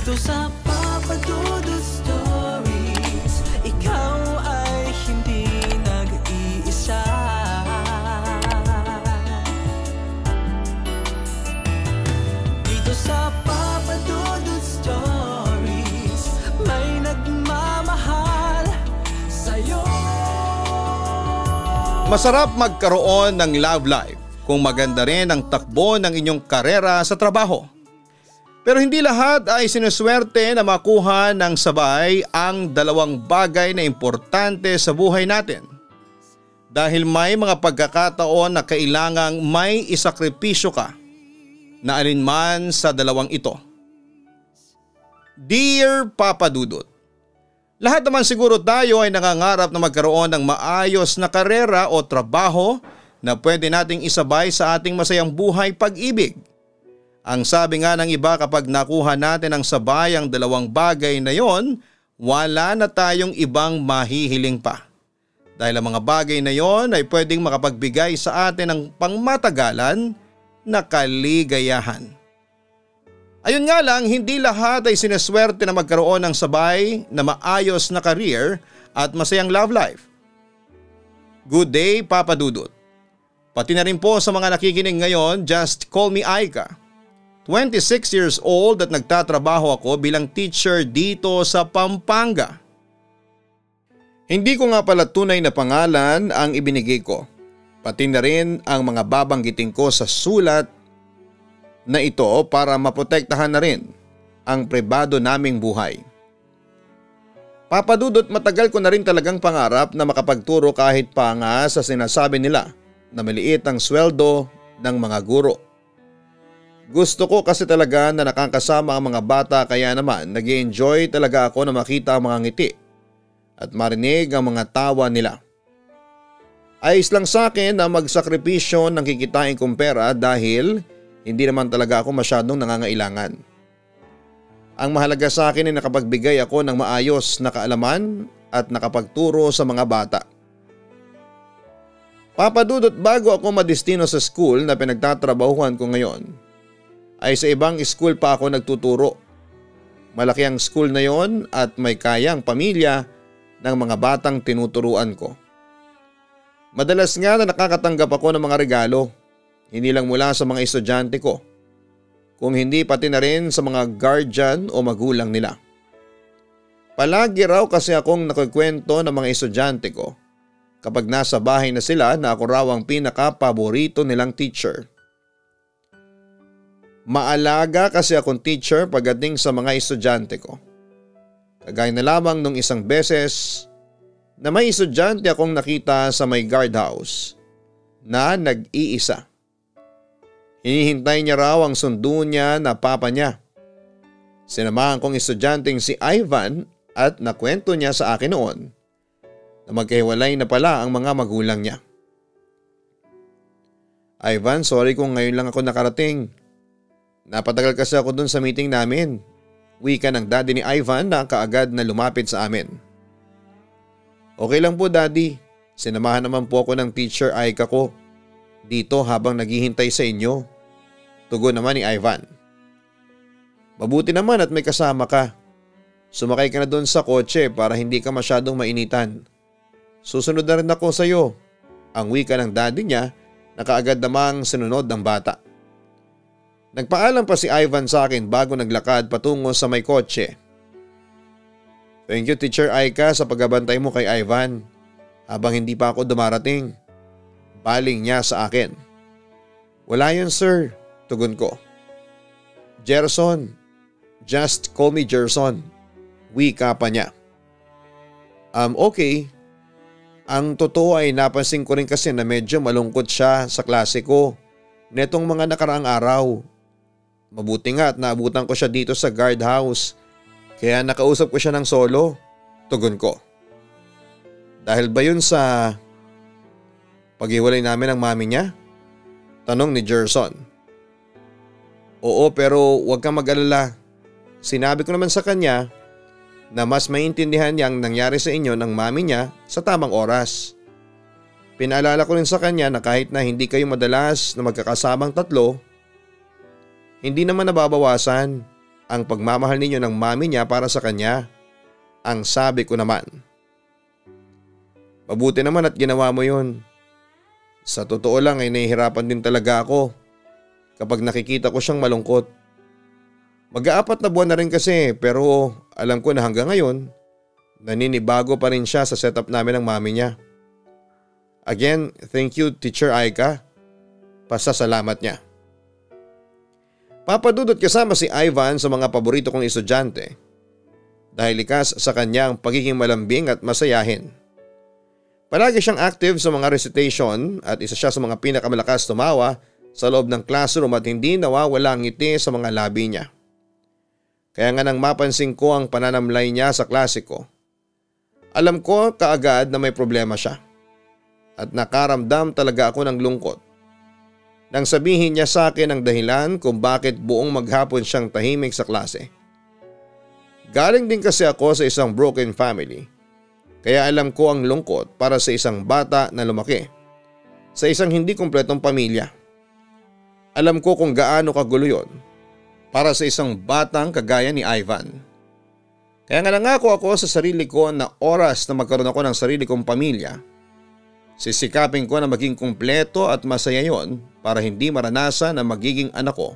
Dito sa Papa Dudut Stories, ikaw ay hindi nag-iisa. Dito sa Papa Dudut Stories, may nagmamahal sa'yo. Masarap magkaroon ng love life kung maganda rin ang takbo ng inyong karera sa trabaho. Pero hindi lahat ay sinuswerte na makuha ng sabay ang dalawang bagay na importante sa buhay natin. Dahil may mga pagkakataon na kailangang may isakripisyo ka na alinman sa dalawang ito. Dear Papa Dudut, lahat naman siguro tayo ay nangangarap na magkaroon ng maayos na karera o trabaho na pwede nating isabay sa ating masayang buhay pag-ibig. Ang sabi nga ng iba, kapag nakuha natin ang sabay ang dalawang bagay na yon, wala na tayong ibang mahihiling pa. Dahil ang mga bagay na yon ay pwedeng makapagbigay sa atin ng pangmatagalan na kaligayahan. Ayun nga lang, hindi lahat ay sineswerte na magkaroon ng sabay na maayos na career at masayang love life. Good day, Papa Dudut. Pati na rin po sa mga nakikinig ngayon, just call me Aika. 26 years old at nagtatrabaho ako bilang teacher dito sa Pampanga. Hindi ko nga pala tunay na pangalan ang ibinigay ko. Pati na rin ang mga babanggitin ko sa sulat na ito para maprotektahan na rin ang pribado naming buhay. Papa Dudut, matagal ko na rin talagang pangarap na makapagturo kahit pa nga sa sinasabi nila na maliit ang sweldo ng mga guro. Gusto ko kasi talaga na nakakasama ang mga bata, kaya naman nag-i-enjoy talaga ako na makita ang mga ngiti at marinig ang mga tawa nila. Ayos lang sa akin na magsakripisyo ng kikitain kong pera dahil hindi naman talaga ako masyadong nangangailangan. Ang mahalaga sa akin ay nakapagbigay ako ng maayos na kaalaman at nakapagturo sa mga bata. Papa Dudut, bago ako madestino sa school na pinagtatrabahuhan ko ngayon, ay sa ibang school pa ako nagtuturo. Malaki ang school na yon at may kayang pamilya ng mga batang tinuturuan ko. Madalas nga na nakakatanggap ako ng mga regalo, hindi lang mula sa mga estudyante ko, kung hindi pati na rin sa mga guardian o magulang nila. Palagi raw kasi akong nakikwento ng mga estudyante ko kapag nasa bahay na sila na ako raw ang pinaka-paborito nilang teacher. Maalaga kasi akong teacher pagdating sa mga estudyante ko. Kagaya na lamang nung isang beses na may estudyante akong nakita sa may guardhouse na nag-iisa. Hinihintay niya raw ang sundo niya na papa niya. Sinamahan kong estudyanteng si Ivan at nakwento niya sa akin noon na magkahiwalay na pala ang mga magulang niya. Ivan, sorry kung ngayon lang ako nakarating. Napatagal kasi ako dun sa meeting namin. Wika ng daddy ni Ivan na kaagad na lumapit sa amin. Okay lang po, daddy. Sinamahan naman po ako ng teacher Aika ko dito habang naghihintay sa inyo. Tugon naman ni Ivan. Mabuti naman at may kasama ka. Sumakay ka na dun sa kotse para hindi ka masyadong mainitan. Susunod na rin ako sa iyo. Ang wika ng daddy niya na kaagad namang sinunod ng bata. Nagpaalam pa si Ivan sa akin bago naglakad patungo sa may kotse. Thank you, Teacher Aika, sa pagbabantay mo kay Ivan habang hindi pa ako dumarating. Baling niya sa akin. Wala yun, sir, tugon ko. Gerson, just call me Gerson, wika pa niya. Okay. Ang totoo ay napansin ko rin kasi na medyo malungkot siya sa klase ko netong mga nakaraang araw. Mabuti nga at naabutan ko siya dito sa guardhouse, kaya nakausap ko siya ng solo, tugon ko. Dahil ba yun sa paghiwalay namin ng mami niya? Tanong ni Gerson. Oo, pero huwag kang mag-alala. Sinabi ko naman sa kanya na mas maintindihan niyang nangyari sa inyo ng mami niya sa tamang oras. Pinaalala ko rin sa kanya na kahit na hindi kayo madalas na magkakasamang tatlo, hindi naman nababawasan ang pagmamahal ninyo ng mami niya para sa kanya. Ang sabi ko naman. Mabuti naman at ginawa mo yun. Sa totoo lang ay nahihirapan din talaga ako kapag nakikita ko siyang malungkot. Mag-aapat na buwan na rin kasi pero alam ko na hanggang ngayon naninibago pa rin siya sa setup namin ng mami niya. Again, thank you Teacher Aika. Pasasalamat niya. Papadudot kasama si Ivan sa mga paborito kong estudyante dahil likas sa kanyang pagiging malambing at masayahin. Palagi siyang active sa mga recitation at isa siya sa mga pinakamalakas tumawa sa loob ng classroom at hindi nawawala ang ngiti sa mga labi niya. Kaya nga nang mapansin ko ang pananamlay niya sa klase ko, alam ko kaagad na may problema siya at nakaramdam talaga ako ng lungkot nang sabihin niya sa akin ang dahilan kung bakit buong maghapon siyang tahimik sa klase. Galing din kasi ako sa isang broken family. Kaya alam ko ang lungkot para sa isang bata na lumaki sa isang hindi kumpletong pamilya. Alam ko kung gaano kagulo yun para sa isang batang kagaya ni Ivan. Kaya nga nangako ako sa sarili ko na oras na magkaroon ako ng sarili kong pamilya, sisikapin ko na maging kumpleto at masaya yon para hindi maranasan na magiging anak ko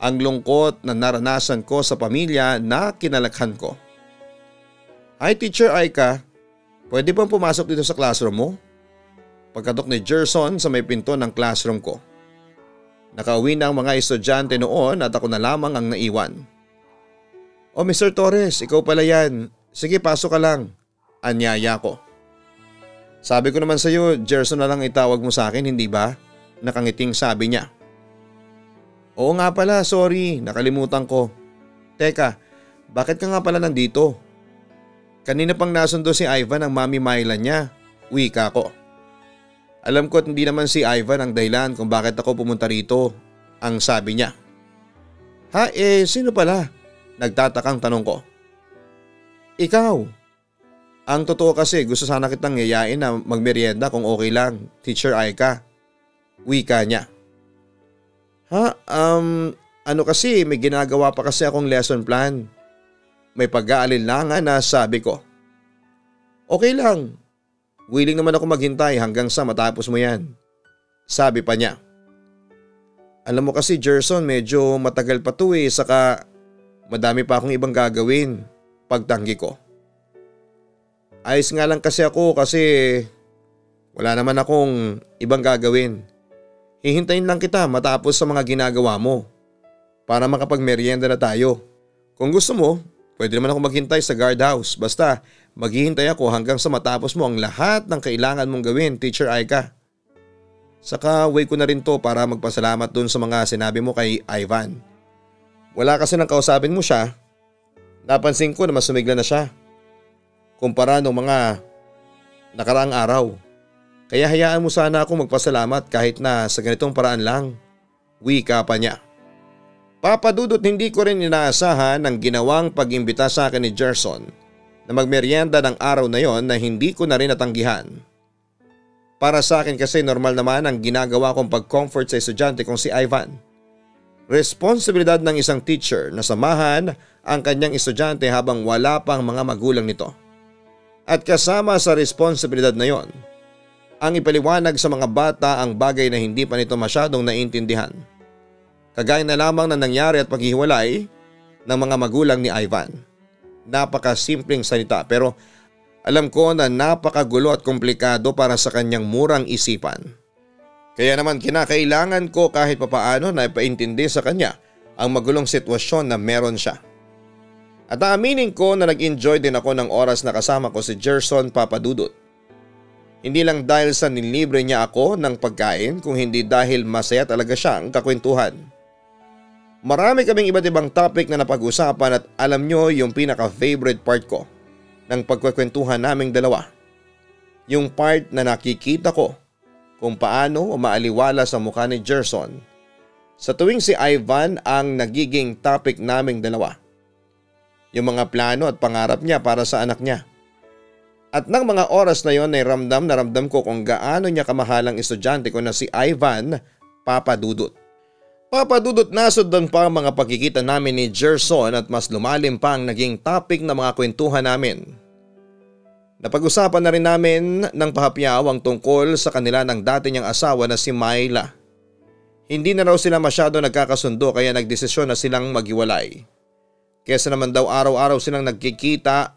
ang lungkot na naranasan ko sa pamilya na kinalakhan ko. Hi Teacher Aika. Pwede bang pumasok dito sa classroom mo? Pagkatok ni Gerson sa may pinto ng classroom ko. Nakauwi na ang mga estudyante noon at ako na lamang ang naiwan. Oh Mr. Torres, ikaw pala yan. Sige pasok ka lang. Anyaya ko. Sabi ko naman sa iyo, Gerson na lang itawag mo sa akin, hindi ba? Nakangiting sabi niya. Oo nga pala, sorry, nakalimutan ko. Teka, bakit ka nga pala nandito? Kanina pang nasundo si Ivan ang mami Myla niya, wika ko. Alam ko at hindi naman si Ivan ang dahilan kung bakit ako pumunta rito, ang sabi niya. Ha sino pala? Nagtatakang tanong ko. Ikaw. Ang totoo kasi gusto sana kitang yayain na magmerienda kung okay lang, Teacher Aika. Wika niya. Ha ano kasi may ginagawa pa kasi akong lesson plan. May pag-aalinlangan na sabi ko. Okay lang. Willing naman ako maghintay hanggang sa matapos mo yan. Sabi pa niya. Alam mo kasi Gerson medyo matagal pa to saka madami pa akong ibang gagawin. Pagtanggi ko. Ayos nga lang kasi ako kasi wala naman akong ibang gagawin. Hihintayin lang kita matapos sa mga ginagawa mo para makapagmerienda na tayo. Kung gusto mo, pwede naman ako maghintay sa guardhouse basta maghihintay ako hanggang sa matapos mo ang lahat ng kailangan mong gawin, Teacher Aika. Saka way ko na rin to para magpasalamat dun sa mga sinabi mo kay Ivan. Wala kasi nang kausapin mo siya, napansin ko na mas sumigla na siya kumpara nung mga nakaraang araw. Kaya hayaan mo sana ako magpasalamat kahit na sa ganitong paraan lang. Wika pa niya. Papadudot hindi ko rin inaasahan ang ginawang pag-imbita sa akin ni Gerson na magmerienda ng araw na yon na hindi ko na rin natanggihan. Para sa akin kasi normal naman ang ginagawa kong pag-comfort sa estudyante kong si Ivan. Responsibilidad ng isang teacher na samahan ang kanyang estudyante habang wala pang mga magulang nito. At kasama sa responsibilidad na yon, ang ipaliwanag sa mga bata ang bagay na hindi pa nito masyadong naintindihan. Kagaya na lamang na nangyari at paghihiwalay ng mga magulang ni Ivan. Napakasimpleng salita pero alam ko na napakagulo at komplikado para sa kanyang murang isipan. Kaya naman kinakailangan ko kahit papaano na ipaintindi sa kanya ang magulong sitwasyon na meron siya. At aaminin ko na nag-enjoy din ako ng oras na kasama ko si Gerson Papadudot. Hindi lang dahil sa nilibre niya ako ng pagkain kung hindi dahil masaya talaga siyang kakwentuhan. Marami kaming iba't ibang topic na napag-usapan at alam nyo yung pinaka-favorite part ko ng pagkukwentuhan naming dalawa. Yung part na nakikita ko kung paano maaliwala sa mukha ni Gerson sa tuwing si Ivan ang nagiging topic naming dalawa. Yung mga plano at pangarap niya para sa anak niya. At nang mga oras na yon ay ramdam na ramdam ko kung gaano niya kamahalang estudyante ko na si Ivan Papadudot. Papadudot nasundan pa ang mga pagkikita namin ni Gerson at mas lumalim pa ang naging topic ng mga kwentuhan namin. Napag-usapan na rin namin ng pahapyaw ang tungkol sa kanila ng dati niyang asawa na si Myla. Hindi na raw sila masyado nagkakasundo kaya nagdesisyon na silang maghiwalay. Kesa naman daw araw-araw silang nagkikita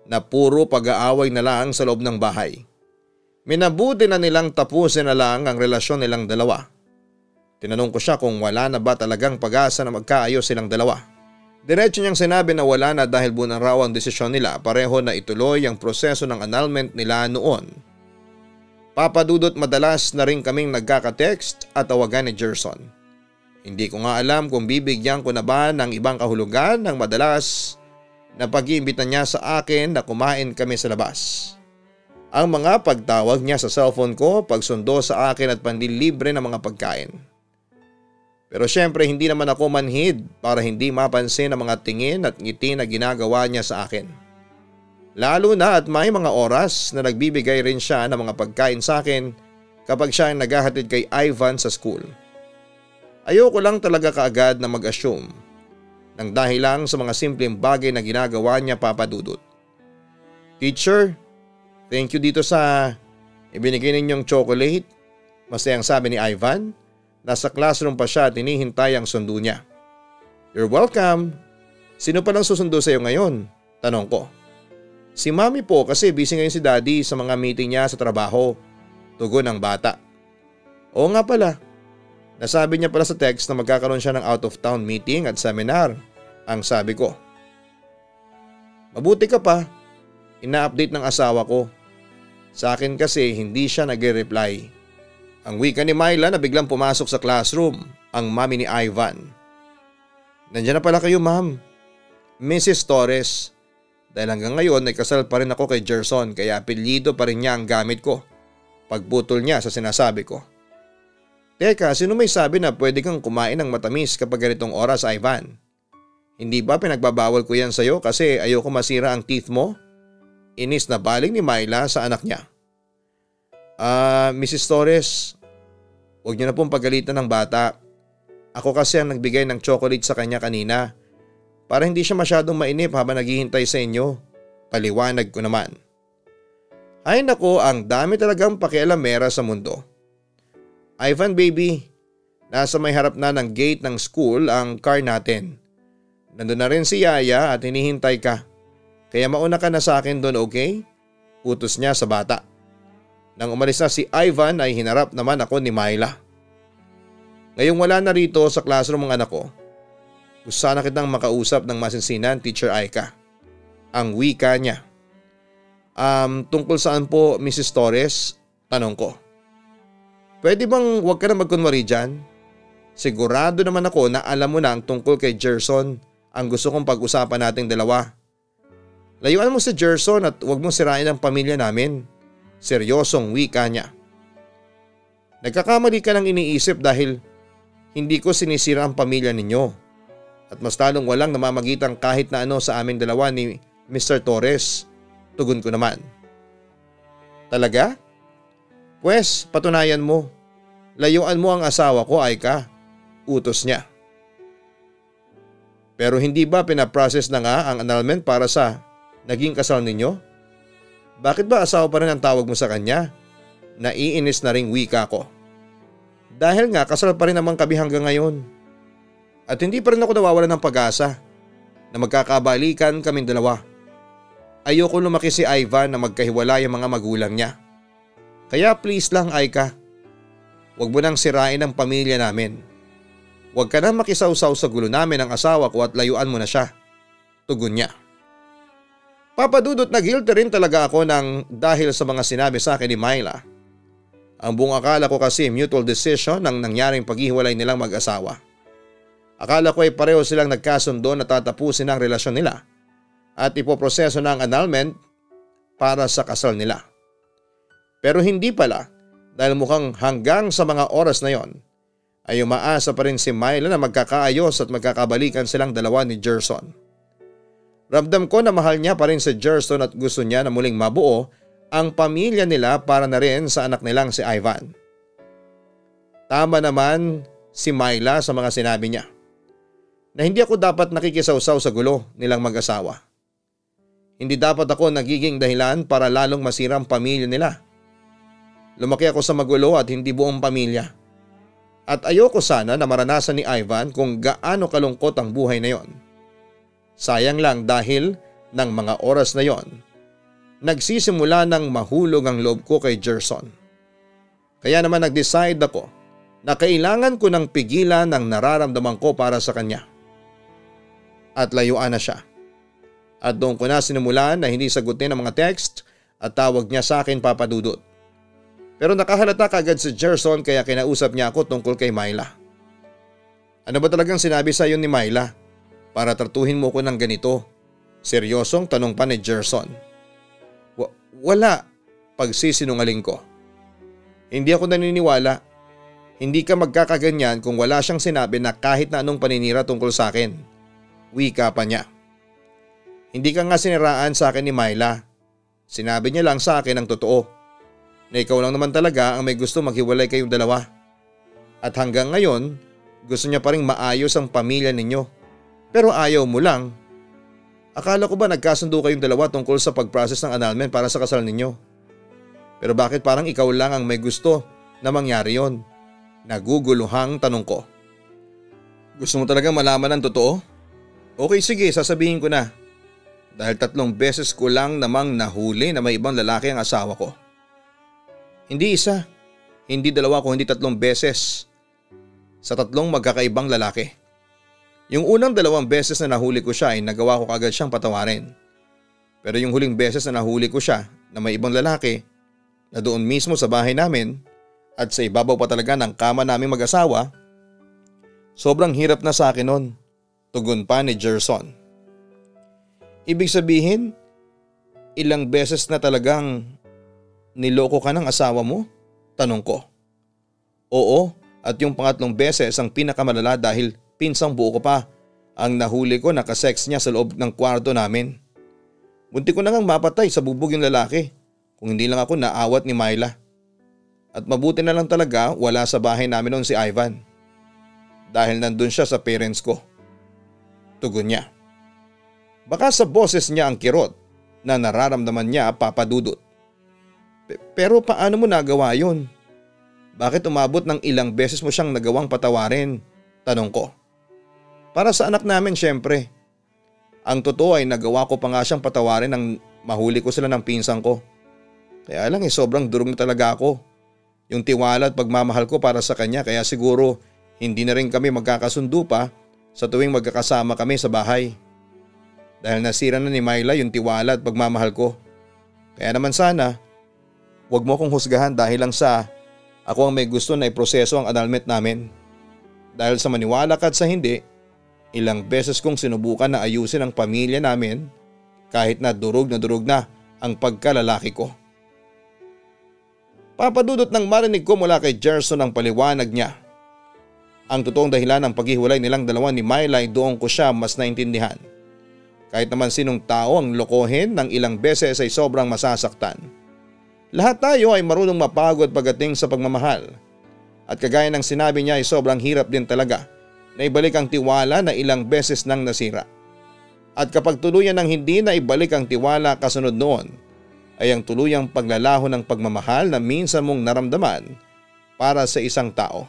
na puro pag-aaway na lang sa loob ng bahay. Minabuti na nilang tapusin na lang ang relasyon nilang dalawa. Tinanong ko siya kung wala na ba talagang pag-asa na magkaayos silang dalawa. Diretso niyang sinabi na wala na dahil buwan raw ang desisyon nila, pareho na ituloy ang proseso ng annulment nila noon. Papadudot madalas na rin kaming nagkaka-text at tawagan ni Gerson. Hindi ko nga alam kung bibigyan ko na ba ng ibang kahulugan ng madalas na pag-iimbita niya sa akin na kumain kami sa labas. Ang mga pagtawag niya sa cellphone ko, pagsundo sa akin at pandilibre ng mga pagkain. Pero syempre hindi naman ako manhid para hindi mapansin ang mga tingin at ngiti na ginagawa niya sa akin. Lalo na at may mga oras na nagbibigay rin siya ng mga pagkain sa akin kapag siya ang naghahatid kay Ivan sa school. Ayoko lang talaga kaagad na mag-assume nang dahil lang sa mga simpleng bagay na ginagawa niya, Papadudot. Teacher, thank you dito sa ibinigay ninyong chocolate. Masayang sabi ni Ivan. Nasa classroom pa siya at hinihintay ang sundo niya. You're welcome. Sino pa lang susundo sa iyo ngayon? Tanong ko. Si Mami po kasi busy ngayon si Daddy sa mga meeting niya sa trabaho. Tugon ng bata. Oo nga pala. Nasabi niya pala sa text na magkakaroon siya ng out of town meeting at seminar. Ang sabi ko. Mabuti ka pa. Ina-update ng asawa ko. Sa akin kasi hindi siya nagre-reply. Ang wika ni Myla na biglang pumasok sa classroom, ang mami ni Ivan. Nandiyan na pala kayo, ma'am. Mrs. Torres. Dahil hanggang ngayon ay kasal pa rin ako kay Gerson kaya apelyido pa rin niya ang gamit ko. Pagputol niya sa sinasabi ko. Teka, sino may sabi na pwede kang kumain ng matamis kapag ganitong oras, Ivan? Hindi ba pinagbabawal ko yan sa'yo kasi ayoko masira ang teeth mo? Inis na baling ni Myla sa anak niya. Mrs. Torres, huwag niyo na pong pagalitan ng bata. Ako kasi ang nagbigay ng chocolate sa kanya kanina para hindi siya masyadong mainip habang naghihintay sa inyo. Paliwanag ko naman. Ay nako, ang dami talagang pakialamera sa mundo. Ivan baby, nasa may harap na ng gate ng school ang car natin. Nandun na rin si Yaya at hinihintay ka. Kaya mauna ka na sa akin doon, okay? Utos niya sa bata. Nang umalis na si Ivan ay hinarap naman ako ni Myla. Ngayong wala na rito sa classroom ang anak ko, gusto sana kitang makausap ng masinsinan, Teacher Aika. Ang wika niya. Tungkol saan po, Mrs. Torres? Tanong ko. Pwede bang huwag ka na magkunwari dyan? Sigurado naman ako na alam mo na ang tungkol kay Gerson ang gusto kong pag-usapan nating dalawa. Layuan mo si Gerson at huwag mong sirain ang pamilya namin. Seryosong wika niya. Nagkakamali ka ng iniisip dahil hindi ko sinisira ang pamilya ninyo. At mas talong walang namamagitan kahit na ano sa aming dalawa ni Mr. Torres. Tugon ko naman. Talaga? Pwes, patunayan mo. Layuan mo ang asawa ko, Aika. Utos niya. Pero hindi ba pinaprocess na nga ang annulment para sa naging kasal ninyo? Bakit ba asawa pa rin ang tawag mo sa kanya? Naiinis na ring wika ko. Dahil nga kasal pa rin naman kami hanggang ngayon. At hindi pa rin ako nawawalan ng pag-asa na magkakabalikan kaming dalawa. Ayoko lumaki si Ivan na magkahiwalay ang mga magulang niya. Kaya please lang Aika, huwag mo nang sirain ang pamilya namin. Huwag ka nang makisawsaw sa gulo namin ng asawa ko at layuan mo na siya. Tugon niya. Papadudot na guilty rin talaga ako dahil sa mga sinabi sa akin ni Myla. Ang buong akala ko kasi mutual decision ng nangyaring paghihiwalay nilang mag-asawa. Akala ko ay pareho silang nagkasundo na tatapusin ang relasyon nila at ipoproseso na ang annulment para sa kasal nila. Pero hindi pala dahil mukhang hanggang sa mga oras na yon ay umaasa pa rin si Myla na magkakaayos at magkakabalikan silang dalawa ni Gerson. Ramdam ko na mahal niya pa rin si Gerson at gusto niya na muling mabuo ang pamilya nila para na rin sa anak nilang si Ivan. Tama naman si Myla sa mga sinabi niya. Na hindi ako dapat nakikisawsaw sa gulo nilang mag-asawa. Hindi dapat ako nagiging dahilan para lalong masira ang pamilya nila. Lumaki ako sa magulo at hindi buong pamilya. At ayoko sana na maranasan ni Ivan kung gaano kalungkot ang buhay na yon. Sayang lang dahil ng mga oras na yon, nagsisimula ng mahulog ang loob ko kay Gerson. Kaya naman nag-decide ako na kailangan ko ng pigilan ang nararamdaman ko para sa kanya. At layuan na siya. At doon ko na sinimulan na hindi sagutin ang mga text at tawag niya sa akin Papa Dudut. Pero nakahalata kagad si Gerson kaya kinausap niya ako tungkol kay Myla. Ano ba talagang sinabi sa iyo ni Myla para tratuhin mo ko ng ganito? Seryosong tanong pa ni Gerson. Wala, pagsisinungaling ko. Hindi ako naniniwala. Hindi ka magkakaganyan kung wala siyang sinabi na kahit na anong paninira tungkol sa akin. Wika pa niya. Hindi ka nga siniraan sa akin ni Myla. Sinabi niya lang sa akin ang totoo. Na ikaw lang naman talaga ang may gusto maghiwalay kayong dalawa. At hanggang ngayon, gusto niya pa rin maayos ang pamilya ninyo. Pero ayaw mo lang. Akala ko ba nagkasundo kayong dalawa tungkol sa pag-process ng annulment para sa kasal ninyo? Pero bakit parang ikaw lang ang may gusto na mangyari yon? Naguguluhang tanong ko. Gusto mo talagang malaman ang totoo? Okay sige, sasabihin ko na. Dahil 3 beses ko lang namang nahuli na may ibang lalaki ang asawa ko. Hindi isa, hindi 2 kundi 3 beses. Sa 3 magkakaibang lalaki. Yung unang 2 beses na nahuli ko siya ay nagawa ko kagad siyang patawarin. Pero yung huling beses na nahuli ko siya na may ibang lalaki na doon mismo sa bahay namin at sa ibabaw pa talaga ng kama naming mag-asawa, sobrang hirap na sa akin nun, tugon pa ni Gerson. Ibig sabihin, ilang beses na talagang niloko ka ng asawa mo? Tanong ko. Oo, at yung pangatlong beses ang pinakamalala dahil pinsang buo ko pa ang nahuli ko nakasex niya sa loob ng kwarto namin. Munti ko na ngang mapatay sa bubog yung lalaki kung hindi lang ako naawat ni Myla. At mabuti na lang talaga wala sa bahay namin noon si Ivan. Dahil nandun siya sa parents ko. Tugon niya. Baka sa boses niya ang kirot na nararamdaman niya Papa Dudut. Pero paano mo nagawa yun? Bakit umabot ng ilang beses mo siyang nagawang patawarin? Tanong ko. Para sa anak namin syempre. Ang totoo ay nagawa ko pa nga siyang patawarin nang mahuli ko sila ng pinsang ko. Kaya lang sobrang durog na talaga ako. Yung tiwala at pagmamahal ko para sa kanya kaya siguro hindi na rin kami magkakasundo pa sa tuwing magkakasama kami sa bahay. Dahil nasira na ni Myla yung tiwala at pagmamahal ko. Kaya naman sana, huwag mo akong husgahan dahil lang sa ako ang may gusto na iproseso ang annulment namin. Dahil sa maniwala ka at sa hindi, ilang beses kong sinubukan na ayusin ang pamilya namin kahit na durog na ang pagkalalaki ko. Papadudot nang marinig ko mula kay Gerson ang paliwanag niya. Ang totoong dahilan ng paghiwalay nilang dalawa ni Myla ay doon ko siya mas naintindihan. Kahit naman sinong tao ang lokohin ng ilang beses ay sobrang masasaktan. Lahat tayo ay marunong mapagod pagdating sa pagmamahal. At kagaya ng sinabi niya ay sobrang hirap din talaga na ibalik ang tiwala na ilang beses nang nasira. At kapag tuluyan ng hindi na ibalik ang tiwala kasunod noon, ay ang tuluyang paglalaho ng pagmamahal na minsan mong naramdaman para sa isang tao.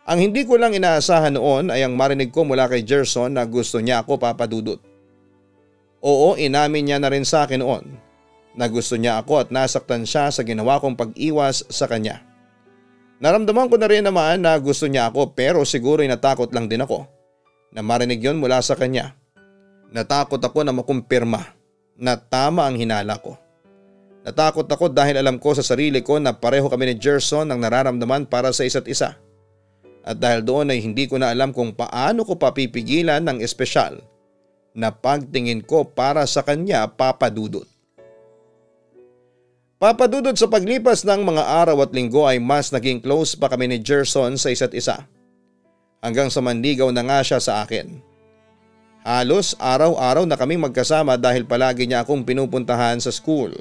Ang hindi ko lang inaasahan noon ay ang marinig ko mula kay Gerson na gusto niya ako papadudot. Oo, inamin niya na rin sa akin noon na gusto niya ako at nasaktan siya sa ginawa kong pag-iwas sa kanya. Naramdaman ko na rin naman na gusto niya ako pero siguro ay natakot lang din ako na marinig yon mula sa kanya. Natakot ako na makumpirma na tama ang hinala ko. Natakot ako dahil alam ko sa sarili ko na pareho kami ni Gerson ang nararamdaman para sa isa't isa. At dahil doon ay hindi ko na alam kung paano ko papipigilan ng espesyal na pagtingin ko para sa kanya papadudot. Papadudot sa paglipas ng mga araw at linggo ay mas naging close pa kami ni Gerson sa isa't isa. Hanggang sa manligaw na nga siya sa akin. Halos araw-araw na kaming magkasama dahil palagi niya akong pinupuntahan sa school.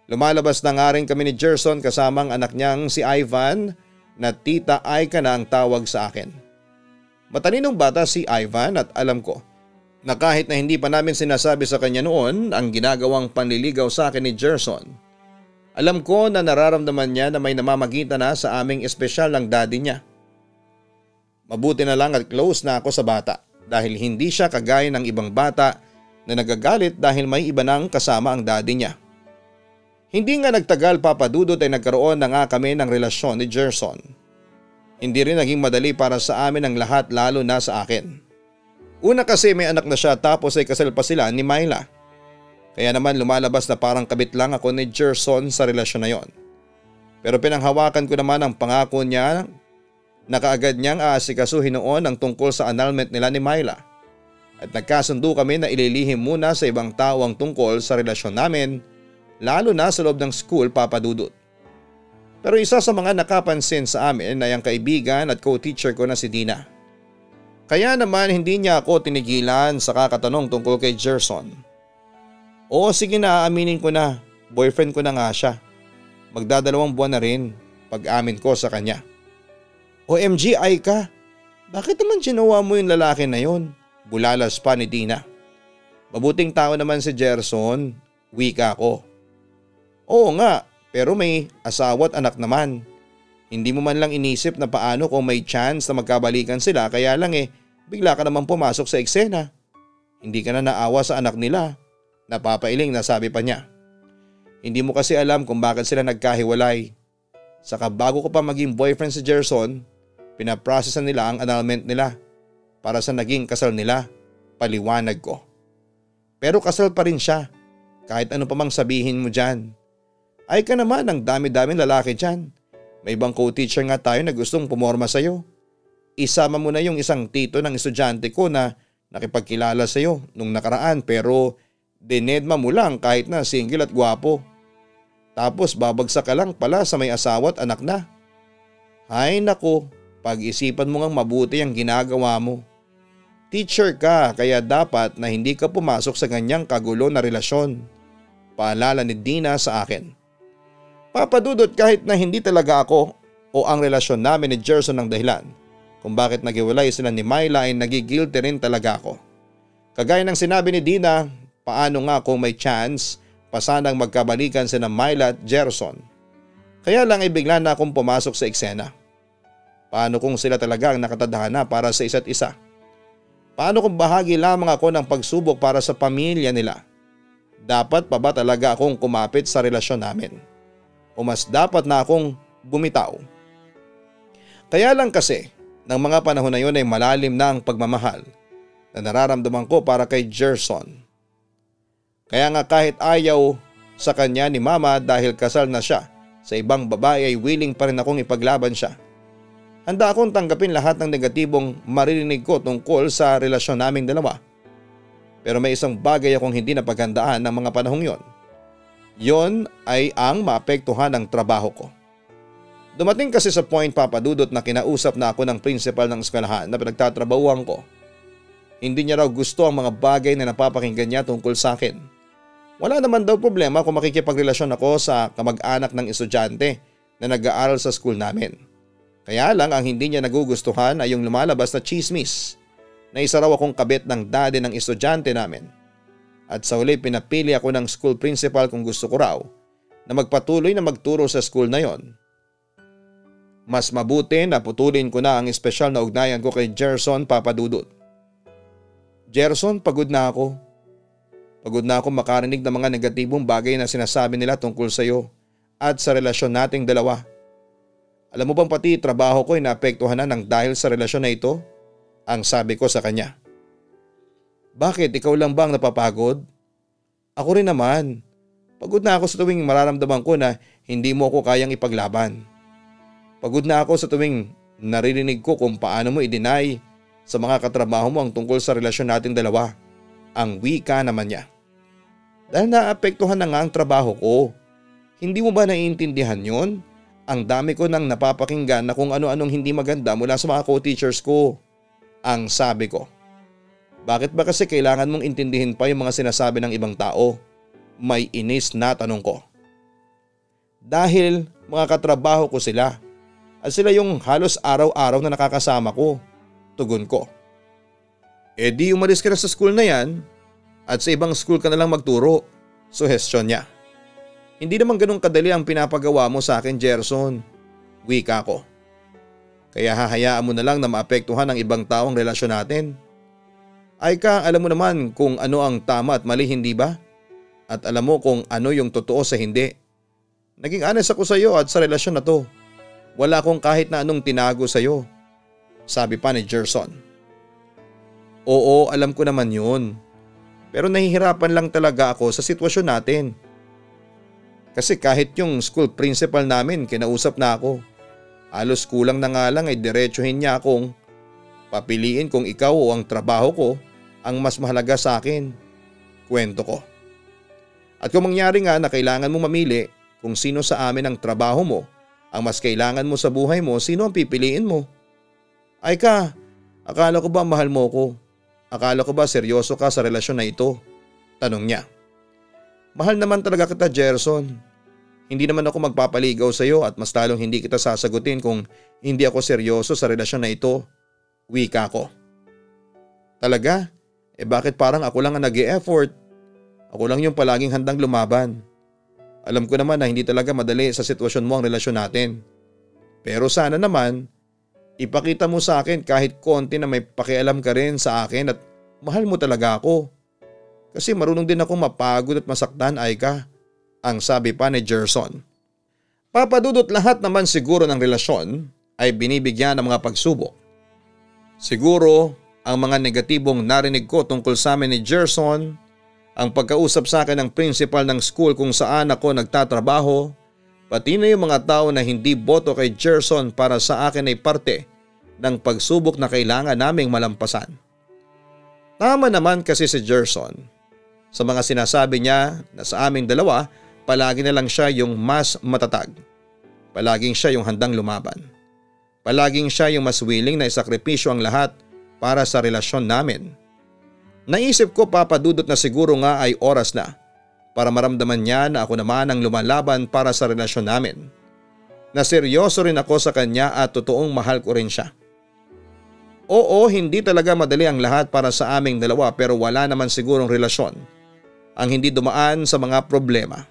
Lumalabas na nga rin kami ni Gerson kasama ang anak niyang si Ivan na Tita Aika na ang tawag sa akin. Matalinong bata si Ivan at alam ko na kahit na hindi pa namin sinasabi sa kanya noon ang ginagawang panliligaw sa akin ni Gerson, alam ko na nararamdaman niya na may namamagitan na sa aming espesyal ng daddy niya. Mabuti na lang at close na ako sa bata dahil hindi siya kagaya ng ibang bata na nagagalit dahil may iba nang kasama ang daddy niya. Hindi nga nagtagal papadudot ay nagkaroon na nga kami ng relasyon ni Gerson. Hindi rin naging madali para sa amin ang lahat lalo na sa akin. Una kasi may anak na siya tapos ay kasal pa sila ni Myla. Kaya naman lumalabas na parang kabit lang ako ni Gerson sa relasyon na yon. Pero pinanghawakan ko naman ang pangako niya na kaagad niyang aasikasuhin noon ang tungkol sa annulment nila ni Myla. At nagkasundo kami na ililihim muna sa ibang tao ang tungkol sa relasyon namin, lalo na sa loob ng school papadudot. Pero isa sa mga nakapansin sa amin ay ang kaibigan at co-teacher ko na si Dina. Kaya naman hindi niya ako tinigilan sa kakatanong tungkol kay Gerson. Oo, sige na, aaminin ko na, boyfriend ko na nga siya. Magdadalawang buwan na rin pag-amin ko sa kanya. OMG Aika, bakit naman ginawa mo yung lalaki na yon? Bulalas pa ni Dina. Mabuting tao naman si Gerson, wika ko. Oo nga, pero may asawa at anak naman. Hindi mo man lang inisip na paano kung may chance na magkabalikan sila kaya lang bigla ka naman pumasok sa eksena. Hindi ka na naawa sa anak nila. Napapailing na sabi pa niya. Hindi mo kasi alam kung bakit sila nagkahiwalay. Saka bago ko pa maging boyfriend si Gerson, pinaprosesan nila ang annulment nila para sa naging kasal nila, paliwanag ko. Pero kasal pa rin siya, kahit ano pa mang sabihin mo dyan. Ay ka naman, ang dami-daming lalaki dyan. May ibang co-teacher nga tayo na gustong pumorma sa'yo. Isama mo na yung isang tito ng estudyante ko na nakipagkilala sa'yo nung nakaraan pero dinedma mo lang kahit na single at gwapo. Tapos babagsak ka lang pala sa may asawa at anak na. Ay nako, pag-isipan mo ngang mabuti ang ginagawa mo. Teacher ka kaya dapat na hindi ka pumasok sa ganyang kagulo na relasyon. Paalala ni Dina sa akin. Papadudot kahit na hindi talaga ako o ang relasyon namin ni Gerson ang dahilan kung bakit naghiwalay sila ni Myla ay nagigilty rin talaga ako. Kagaya ng sinabi ni Dina, paano nga kung may chance pa sanang magkabalikan sina Myla at Gerson. Kaya lang ay bigla na akong pumasok sa eksena. Paano kung sila talaga ang nakatadhana para sa isa't isa? Paano kung bahagi lamang ako ng pagsubok para sa pamilya nila? Dapat pa ba talaga akong kumapit sa relasyon namin? O mas dapat na akong bumitaw? Kaya lang kasi, ng mga panahon na yun ay malalim na ang pagmamahal na nararamdaman ko para kay Gerson. Kaya nga kahit ayaw sa kanya ni mama dahil kasal na siya sa ibang babae ay willing pa rin akong ipaglaban siya. Handa akong tanggapin lahat ng negatibong maririnig ko tungkol sa relasyon naming dalawa. Pero may isang bagay akong hindi napaghandaan ng mga panahong yon. Yon ay ang maapektuhan ng trabaho ko. Dumating kasi sa point papadudot na kinausap na ako ng principal ng eskwelahan na pinagtatrabahuan ko. Hindi niya raw gusto ang mga bagay na napapakinggan niya tungkol sa akin. Wala naman daw problema kung makikipagrelasyon ako sa kamag-anak ng estudyante na nag-aaral sa school namin. Kaya lang ang hindi niya nagugustuhan ay yung lumalabas na chismis na isa raw akong kabit ng daddy ng estudyante namin. At sa huli pinapili ako ng school principal kung gusto ko raw na magpatuloy na magturo sa school na yon. Mas mabuti na putulin ko na ang espesyal na ugnayan ko kay Gerson papadudot. Gerson, pagod na ako. Pagod na ako makarinig ng mga negatibong bagay na sinasabi nila tungkol sa iyo at sa relasyon nating dalawa. Alam mo bang pati trabaho ko ay naapektuhan na ng dahil sa relasyon na ito? Ang sabi ko sa kanya. Bakit? Ikaw lang ba ang napapagod? Ako rin naman. Pagod na ako sa tuwing mararamdaman ko na hindi mo ako kayang ipaglaban. Pagod na ako sa tuwing naririnig ko kung paano mo i-deny sa mga katrabaho mo ang tungkol sa relasyon nating dalawa. Ang wika naman niya. Dahil naapektuhan na nga ang trabaho ko. Hindi mo ba naiintindihan yon? Ang dami ko nang napapakinggan na kung ano-anong hindi maganda mula sa mga co-teachers ko. Ang sabi ko. Bakit ba kasi kailangan mong intindihin pa yung mga sinasabi ng ibang tao? May inis na tanong ko. Dahil mga katrabaho ko sila. at sila yung halos araw-araw na nakakasama ko. Tugon ko. E di umalis ka na sa school na yan at sa ibang school ka na lang magturo. Suhestyon niya. Hindi naman ganun kadali ang pinapagawa mo sa akin, Gerson. Wika ko. Kaya hahayaan mo na lang na maapektuhan ang ibang taong relasyon natin. Aika, alam mo naman kung ano ang tama at mali, hindi ba? At alam mo kung ano yung totoo sa hindi. Naging honest ako sa iyo at sa relasyon na to. Wala akong kahit na anong tinago sa iyo. Sabi pa ni Gerson. Oo, alam ko naman yun. Pero nahihirapan lang talaga ako sa sitwasyon natin. Kasi kahit yung school principal namin kinausap na ako. Halos kulang na nga lang ay diretsuhin niya akong papiliin kung ikaw o ang trabaho ko ang mas mahalaga sa akin. Kwento ko. At kung mangyari nga na kailangan mo mamili kung sino sa amin ang trabaho mo, ang mas kailangan mo sa buhay mo, sino ang pipiliin mo? Ay ka, akala ko ba mahal mo ko? Akala ko ba seryoso ka sa relasyon na ito? Tanong niya. Mahal naman talaga kita, Gerson. Hindi naman ako magpapaligaw sa iyo at mas lalong hindi kita sasagutin kung hindi ako seryoso sa relasyon na ito. Wika ko. Talaga? Bakit parang ako lang ang nag-e-effort? Ako lang yung palaging handang lumaban. Alam ko naman na hindi talaga madali sa sitwasyon mo ang relasyon natin. Pero sana naman, ipakita mo sa akin kahit konti na may pakialam ka rin sa akin at mahal mo talaga ako. Kasi marunong din ako mapagod at masaktan, Aika. Ang sabi pa ni Gerson. Papadudot lahat naman siguro ng relasyon ay binibigyan ng mga pagsubok. Siguro ang mga negatibong narinig ko tungkol sa amin ni Gerson, ang pagkausap sa akin ng principal ng school kung saan ako nagtatrabaho, pati na yung mga tao na hindi boto kay Gerson para sa akin ay parte ng pagsubok na kailangan naming malampasan. Tama naman kasi si Gerson. Sa mga sinasabi niya na sa aming dalawa, palagi na lang siya yung mas matatag. Palaging siya yung handang lumaban. Palaging siya yung mas willing na isakripisyo ang lahat para sa relasyon namin. Naisip ko, papadudot, na siguro nga ay oras na para maramdaman niya na ako naman ang lumalaban para sa relasyon namin. Na seryoso rin ako sa kanya at totoong mahal ko rin siya. Oo, hindi talaga madali ang lahat para sa aming dalawa, pero wala naman sigurong relasyon ang hindi dumaan sa mga problema.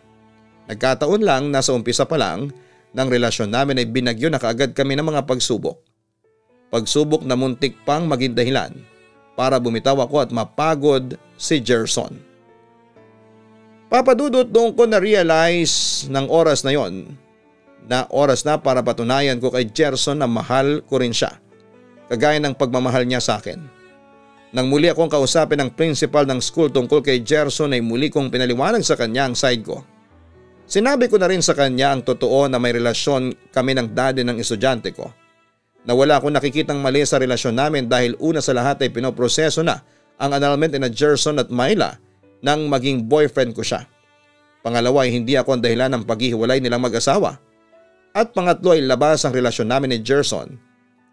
Nagkataon lang na sa umpisa pa lang ng relasyon namin ay binagyo na kaagad kami ng mga pagsubok. Pagsubok na muntik pang maging dahilan para bumitaw ako at mapagod si Gerson. Papadudot, doon ko na-realize ng oras na yon na oras na para patunayan ko kay Gerson na mahal ko rin siya. Kagaya ng pagmamahal niya sa akin. Nang muli akong kausapin ng principal ng school tungkol kay Gerson ay muli kong pinaliwanag sa kanya ang side ko. Sinabi ko na rin sa kanya ang totoo na may relasyon kami ng daddy ng estudyante ko. Na wala akong nakikitang mali sa relasyon namin dahil una sa lahat ay pinoproseso na ang annulment ni Gerson at Myla nang maging boyfriend ko siya. Pangalawa ay hindi ako ang dahilan ng paghihiwalay nilang mag-asawa. At pangatlo ay labas ang relasyon namin ni Gerson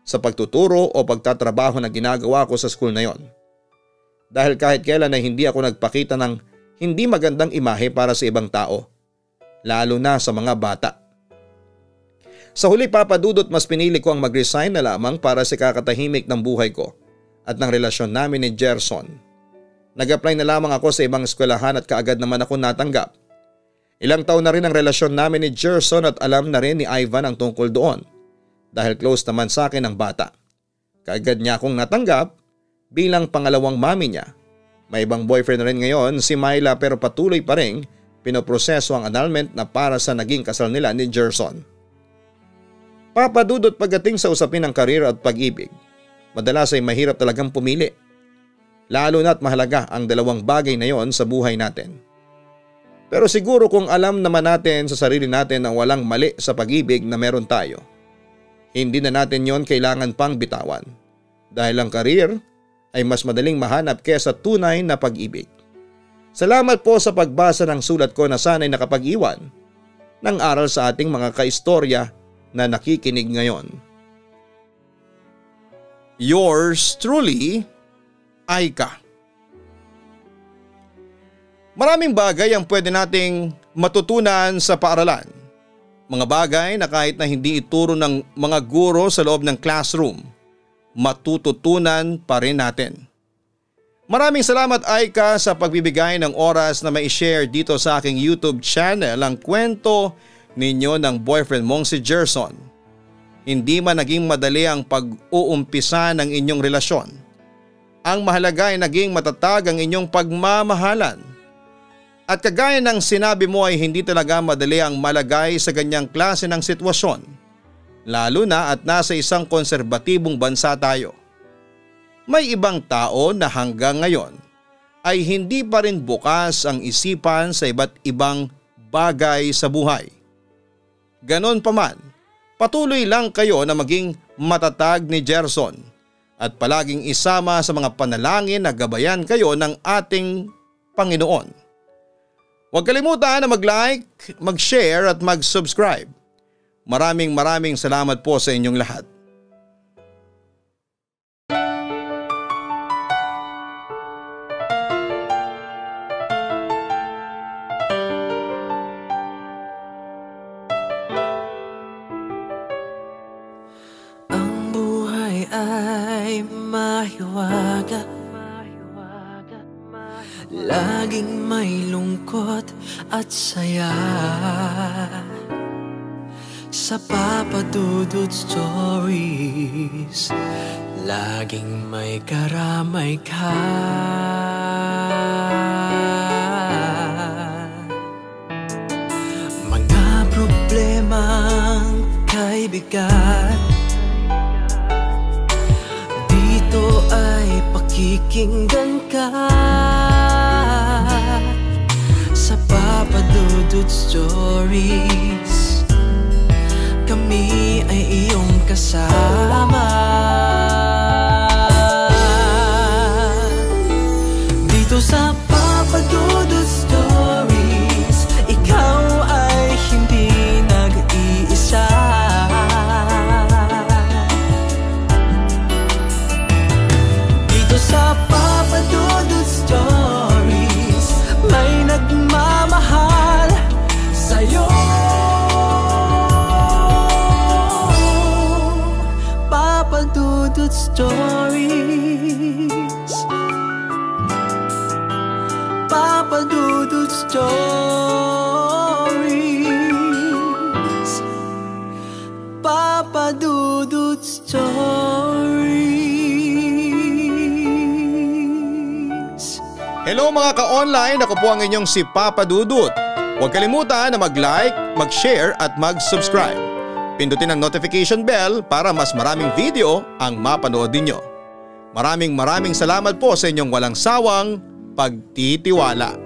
sa pagtuturo o pagtatrabaho na ginagawa ko sa school na yon. Dahil kahit kailan ay hindi ako nagpakita ng hindi magandang imahe para sa ibang tao. Lalo na sa mga bata. Sa huli, papadudot, mas pinili ko ang mag-resign na lamang para sa kakatahimik ng buhay ko at ng relasyon namin ni Gerson. Nag-apply na lamang ako sa ibang eskwelahan at kaagad naman ako natanggap. Ilang taon na rin ang relasyon namin ni Gerson at alam na rin ni Ivan ang tungkol doon dahil close naman sa akin ang bata. Kaagad niya akong natanggap bilang pangalawang mami niya. May ibang boyfriend na rin ngayon si Myla, pero patuloy pa rin pinoproseso ang annulment na para sa naging kasal nila ni Gerson. Papadudot, pagdating sa usapin ng karir at pag-ibig, madalas ay mahirap talagang pumili. Lalo na't mahalaga ang dalawang bagay na yon sa buhay natin. Pero siguro kung alam naman natin sa sarili natin na walang mali sa pag-ibig na meron tayo, hindi na natin yon kailangan pang bitawan. Dahil ang karir ay mas madaling mahanap kesa tunay na pag-ibig. Salamat po sa pagbasa ng sulat ko na sana'y nakapag-iwan ng aral sa ating mga kaistorya na nakikinig ngayon. Yours truly, Aika. Maraming bagay ang pwede nating matutunan sa paaralan. Mga bagay na kahit na hindi ituro ng mga guro sa loob ng classroom, matututunan pa rin natin. Maraming salamat Aika sa pagbibigay ng oras na mai-share dito sa aking YouTube channel ang kwento ninyo ng boyfriend mong si Gerson. Hindi man naging madali ang pag-uumpisa ng inyong relasyon. Ang mahalaga ay naging matatag ang inyong pagmamahalan. At kagaya ng sinabi mo ay hindi talaga madali ang malagay sa ganyang klase ng sitwasyon. Lalo na at nasa isang konserbatibong bansa tayo. May ibang tao na hanggang ngayon ay hindi pa rin bukas ang isipan sa iba't ibang bagay sa buhay. Ganon pa man, patuloy lang kayo na maging matatag ni Gerson at palaging isama sa mga panalangin na gabayan kayo ng ating Panginoon. Huwag kalimutan na mag-like, mag-share at mag-subscribe. Maraming salamat po sa inyong lahat. Ang buhay ay mahiwaga, laging may lungkot at saya. Sa Papa Dudut Stories, laging may karamay ka. Mga problemang kay bigat, dito ay pakikinggan ka. Sa Papa Dudut Stories, kami ay iyong kasama. Dito sa Papa Dudut Stories, ikaw ay hindi nag-iisa. Dito sa Papa Dudut Stories, may nagmamahal sa'yo. Papa Dudut Stories, Papa Dudut Stories, Papa Dudut Stories. Hello mga ka-online, ako po ang inyong si Papa Dudut. Huwag kalimutan na mag-like, mag-share at mag-subscribe. Pindutin ang notification bell para mas maraming video ang mapanood ninyo. Maraming salamat po sa inyong walang sawang pagtitiwala.